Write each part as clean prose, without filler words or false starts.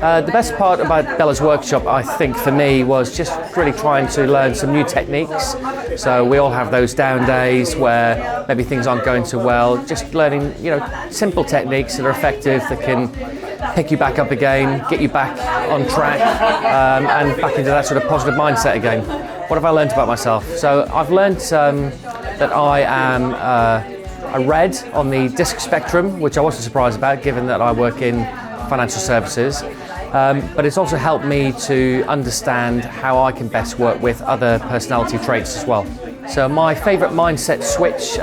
The best part about Bella's workshop, I think, for me, was just really trying to learn some new techniques. So we all have those down days where maybe things aren't going so well. Just learning, simple techniques that are effective, that can pick you back up again, get you back on track, and back into that sort of positive mindset again. What have I learned about myself? So I've learned that I am a red on the DISC spectrum, which I wasn't surprised about, given that I work in financial services. But it's also helped me to understand how I can best work with other personality traits as well. So my favourite mindset switch,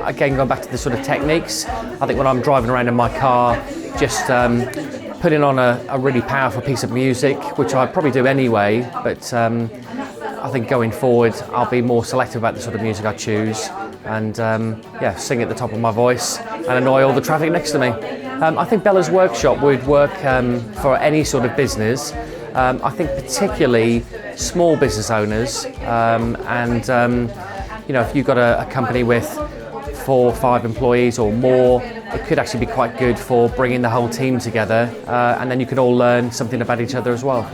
again going back to the sort of techniques, I think when I'm driving around in my car, just putting on a really powerful piece of music, which I probably do anyway, but I think going forward I'll be more selective about the sort of music I choose and sing at the top of my voice and annoy all the traffic next to me. I think Bella's workshop would work for any sort of business. I think particularly small business owners, if you've got a company with 4 or 5 employees or more, it could actually be quite good for bringing the whole team together, and then you can all learn something about each other as well.